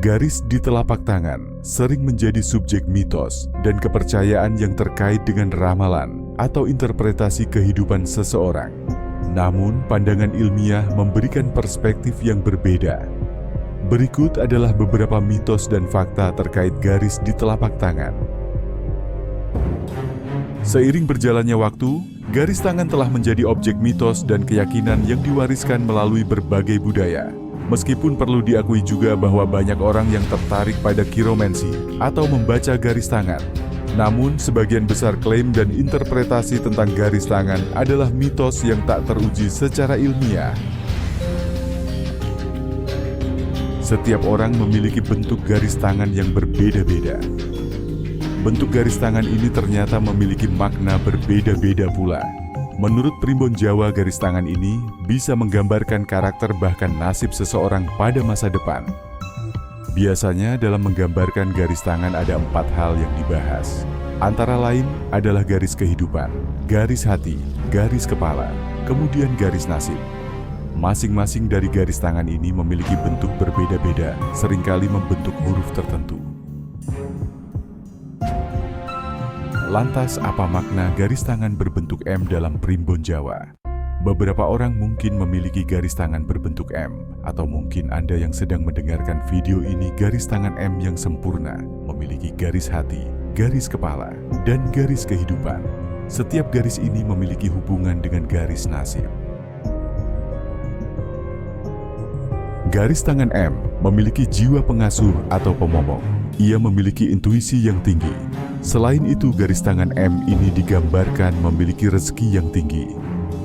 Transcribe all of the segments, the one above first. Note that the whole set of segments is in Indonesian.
Garis di telapak tangan sering menjadi subjek mitos dan kepercayaan yang terkait dengan ramalan atau interpretasi kehidupan seseorang. Namun, pandangan ilmiah memberikan perspektif yang berbeda. Berikut adalah beberapa mitos dan fakta terkait garis di telapak tangan. Seiring berjalannya waktu, garis tangan telah menjadi objek mitos dan keyakinan yang diwariskan melalui berbagai budaya. Meskipun perlu diakui juga bahwa banyak orang yang tertarik pada kiromansi atau membaca garis tangan. Namun, sebagian besar klaim dan interpretasi tentang garis tangan adalah mitos yang tak teruji secara ilmiah. Setiap orang memiliki bentuk garis tangan yang berbeda-beda. Bentuk garis tangan ini ternyata memiliki makna berbeda-beda pula. Menurut Primbon Jawa, garis tangan ini bisa menggambarkan karakter bahkan nasib seseorang pada masa depan. Biasanya dalam menggambarkan garis tangan ada 4 hal yang dibahas. Antara lain adalah garis kehidupan, garis hati, garis kepala, kemudian garis nasib. Masing-masing dari garis tangan ini memiliki bentuk berbeda-beda, seringkali membentuk huruf tertentu. Lantas, apa makna garis tangan berbentuk M dalam Primbon Jawa? Beberapa orang mungkin memiliki garis tangan berbentuk M, atau mungkin Anda yang sedang mendengarkan video ini garis tangan M yang sempurna, memiliki garis hati, garis kepala, dan garis kehidupan. Setiap garis ini memiliki hubungan dengan garis nasib. Garis tangan M memiliki jiwa pengasuh atau pemomong. Ia memiliki intuisi yang tinggi. Selain itu, garis tangan M ini digambarkan memiliki rezeki yang tinggi.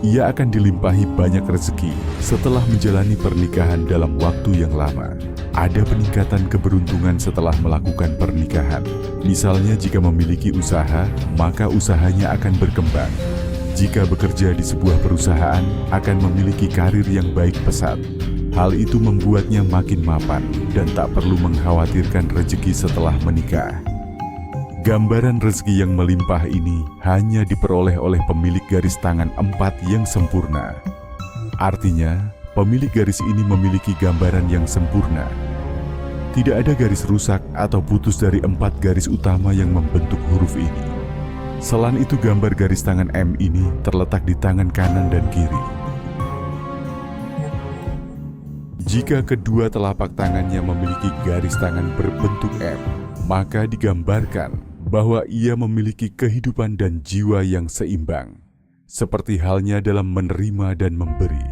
Ia akan dilimpahi banyak rezeki setelah menjalani pernikahan dalam waktu yang lama. Ada peningkatan keberuntungan setelah melakukan pernikahan. Misalnya jika memiliki usaha, maka usahanya akan berkembang. Jika bekerja di sebuah perusahaan, akan memiliki karir yang baik pesat. Hal itu membuatnya makin mapan dan tak perlu mengkhawatirkan rezeki setelah menikah. Gambaran rezeki yang melimpah ini hanya diperoleh oleh pemilik garis tangan 4 yang sempurna. Artinya, pemilik garis ini memiliki gambaran yang sempurna. Tidak ada garis rusak atau putus dari 4 garis utama yang membentuk huruf ini. Selain itu, gambar garis tangan M ini terletak di tangan kanan dan kiri. Jika kedua telapak tangannya memiliki garis tangan berbentuk M, maka digambarkan bahwa ia memiliki kehidupan dan jiwa yang seimbang, seperti halnya dalam menerima dan memberi.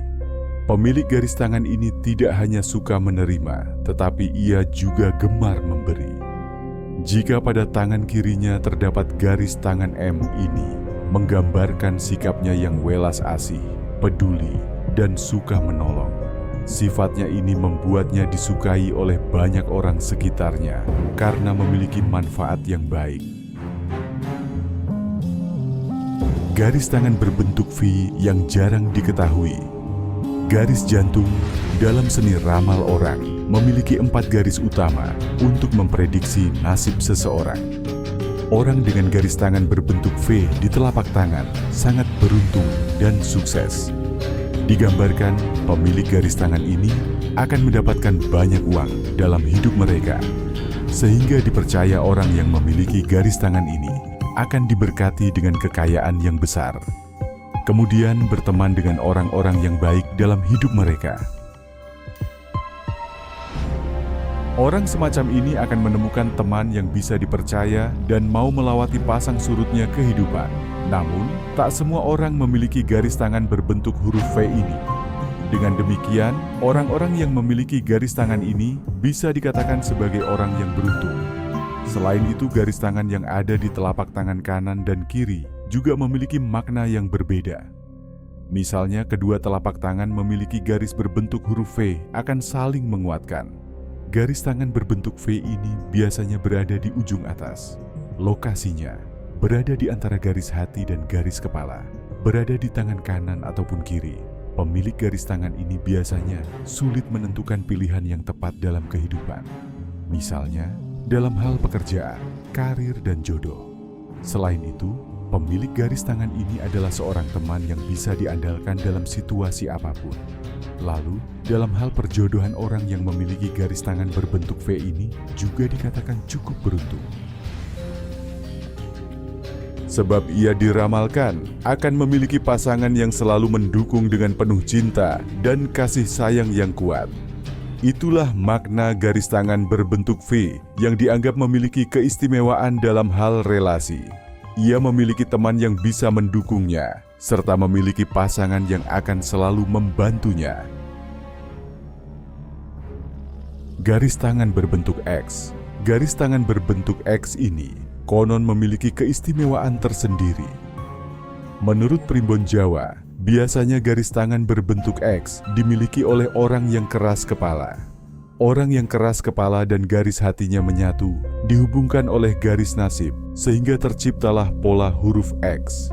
Pemilik garis tangan ini tidak hanya suka menerima, tetapi ia juga gemar memberi. Jika pada tangan kirinya terdapat garis tangan M ini, menggambarkan sikapnya yang welas asih, peduli, dan suka menolong. Sifatnya ini membuatnya disukai oleh banyak orang sekitarnya karena memiliki manfaat yang baik. Garis tangan berbentuk V yang jarang diketahui. Garis jantung dalam seni ramal orang memiliki 4 garis utama untuk memprediksi nasib seseorang. Orang dengan garis tangan berbentuk V di telapak tangan sangat beruntung dan sukses. Digambarkan, pemilik garis tangan ini akan mendapatkan banyak uang dalam hidup mereka, sehingga dipercaya orang yang memiliki garis tangan ini akan diberkati dengan kekayaan yang besar. Kemudian berteman dengan orang-orang yang baik dalam hidup mereka. Orang semacam ini akan menemukan teman yang bisa dipercaya dan mau melawati pasang surutnya kehidupan. Namun, tak semua orang memiliki garis tangan berbentuk huruf V ini. Dengan demikian, orang-orang yang memiliki garis tangan ini bisa dikatakan sebagai orang yang beruntung. Selain itu, garis tangan yang ada di telapak tangan kanan dan kiri juga memiliki makna yang berbeda. Misalnya, kedua telapak tangan memiliki garis berbentuk huruf V akan saling menguatkan. Garis tangan berbentuk V ini biasanya berada di ujung atas. Lokasinya berada di antara garis hati dan garis kepala, berada di tangan kanan ataupun kiri. Pemilik garis tangan ini biasanya sulit menentukan pilihan yang tepat dalam kehidupan. Misalnya, dalam hal pekerjaan, karir, dan jodoh. Selain itu, pemilik garis tangan ini adalah seorang teman yang bisa diandalkan dalam situasi apapun. Lalu, dalam hal perjodohan orang yang memiliki garis tangan berbentuk V ini juga dikatakan cukup beruntung. Sebab ia diramalkan akan memiliki pasangan yang selalu mendukung dengan penuh cinta dan kasih sayang yang kuat. Itulah makna garis tangan berbentuk V yang dianggap memiliki keistimewaan dalam hal relasi. Ia memiliki teman yang bisa mendukungnya, serta memiliki pasangan yang akan selalu membantunya. Garis tangan berbentuk X. Garis tangan berbentuk X ini konon memiliki keistimewaan tersendiri. Menurut primbon Jawa, biasanya garis tangan berbentuk X dimiliki oleh orang yang keras kepala. Orang yang keras kepala dan garis hatinya menyatu, dihubungkan oleh garis nasib, sehingga terciptalah pola huruf X.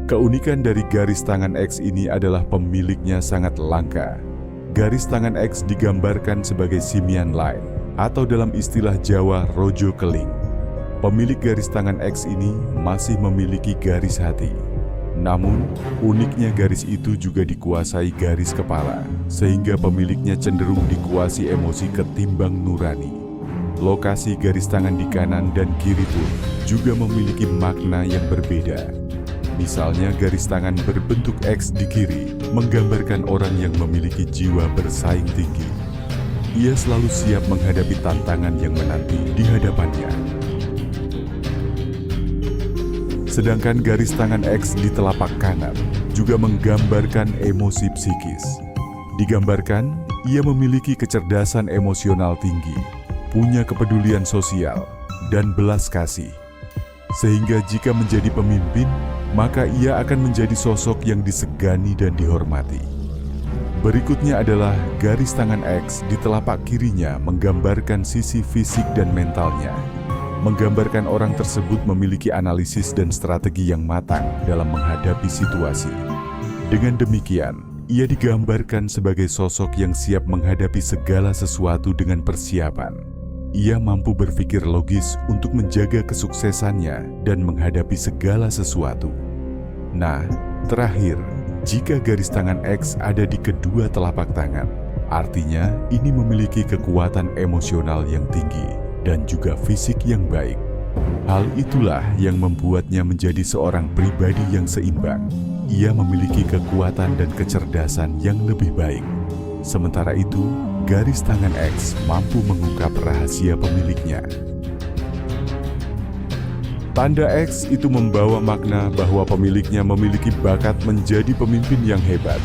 Keunikan dari garis tangan X ini adalah pemiliknya sangat langka. Garis tangan X digambarkan sebagai simian line, atau dalam istilah Jawa rojo keling. Pemilik garis tangan X ini masih memiliki garis hati. Namun, uniknya garis itu juga dikuasai garis kepala, sehingga pemiliknya cenderung dikuasai emosi ketimbang nurani. Lokasi garis tangan di kanan dan kiri pun juga memiliki makna yang berbeda. Misalnya garis tangan berbentuk X di kiri menggambarkan orang yang memiliki jiwa bersaing tinggi. Ia selalu siap menghadapi tantangan yang menanti di hadapannya. Sedangkan garis tangan X di telapak kanan juga menggambarkan emosi psikis. Digambarkan, ia memiliki kecerdasan emosional tinggi, punya kepedulian sosial, dan belas kasih. Sehingga jika menjadi pemimpin, maka ia akan menjadi sosok yang disegani dan dihormati. Berikutnya adalah garis tangan X di telapak kirinya menggambarkan sisi fisik dan mentalnya. Menggambarkan orang tersebut memiliki analisis dan strategi yang matang dalam menghadapi situasi. Dengan demikian, ia digambarkan sebagai sosok yang siap menghadapi segala sesuatu dengan persiapan. Ia mampu berpikir logis untuk menjaga kesuksesannya dan menghadapi segala sesuatu. Nah, terakhir, jika garis tangan X ada di kedua telapak tangan, artinya ini memiliki kekuatan emosional yang tinggi dan juga fisik yang baik. Hal itulah yang membuatnya menjadi seorang pribadi yang seimbang. Ia memiliki kekuatan dan kecerdasan yang lebih baik. Sementara itu, garis tangan X mampu mengungkap rahasia pemiliknya. Tanda X itu membawa makna bahwa pemiliknya memiliki bakat menjadi pemimpin yang hebat.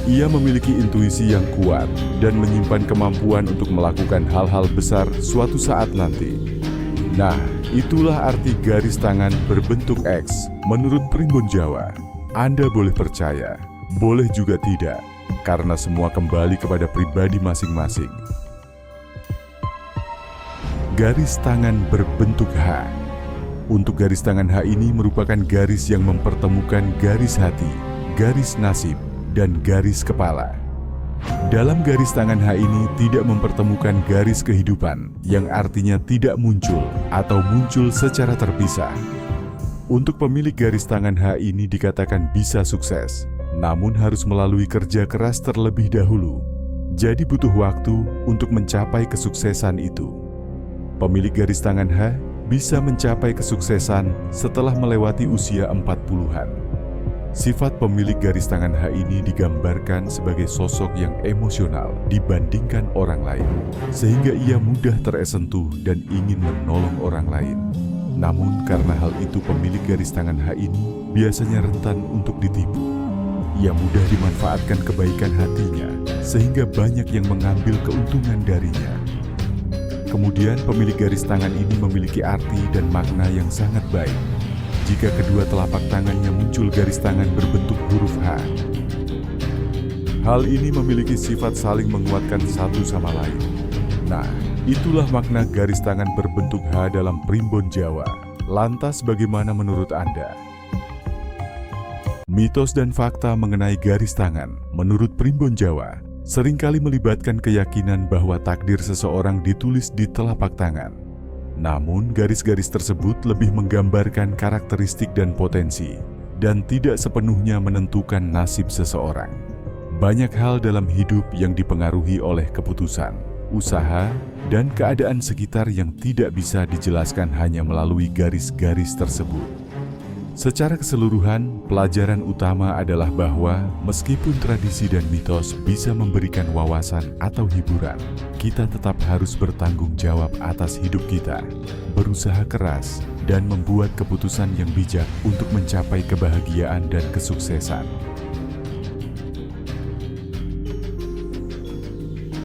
Ia memiliki intuisi yang kuat dan menyimpan kemampuan untuk melakukan hal-hal besar suatu saat nanti. Nah, itulah arti garis tangan berbentuk X menurut primbon Jawa. Anda boleh percaya, boleh juga tidak, karena semua kembali kepada pribadi masing-masing. Garis tangan berbentuk H. Untuk garis tangan H ini merupakan garis yang mempertemukan garis hati, garis nasib, dan garis kepala. Dalam garis tangan H ini tidak mempertemukan garis kehidupan yang artinya tidak muncul atau muncul secara terpisah. Untuk pemilik garis tangan H ini dikatakan bisa sukses, namun harus melalui kerja keras terlebih dahulu. Jadi butuh waktu untuk mencapai kesuksesan itu. Pemilik garis tangan H bisa mencapai kesuksesan setelah melewati usia 40-an. Sifat pemilik garis tangan H ini digambarkan sebagai sosok yang emosional dibandingkan orang lain, sehingga ia mudah tersentuh dan ingin menolong orang lain. Namun karena hal itu pemilik garis tangan H ini biasanya rentan untuk ditipu. Ia mudah dimanfaatkan kebaikan hatinya, sehingga banyak yang mengambil keuntungan darinya. Kemudian pemilik garis tangan ini memiliki arti dan makna yang sangat baik. Jika kedua telapak tangannya muncul garis tangan berbentuk huruf H. Hal ini memiliki sifat saling menguatkan satu sama lain. Nah, itulah makna garis tangan berbentuk H dalam primbon Jawa. Lantas bagaimana menurut Anda? Mitos dan fakta mengenai garis tangan menurut primbon Jawa seringkali melibatkan keyakinan bahwa takdir seseorang ditulis di telapak tangan. Namun, garis-garis tersebut lebih menggambarkan karakteristik dan potensi, dan tidak sepenuhnya menentukan nasib seseorang. Banyak hal dalam hidup yang dipengaruhi oleh keputusan, usaha, dan keadaan sekitar yang tidak bisa dijelaskan hanya melalui garis-garis tersebut. Secara keseluruhan, pelajaran utama adalah bahwa meskipun tradisi dan mitos bisa memberikan wawasan atau hiburan, kita tetap harus bertanggung jawab atas hidup kita, berusaha keras, dan membuat keputusan yang bijak untuk mencapai kebahagiaan dan kesuksesan.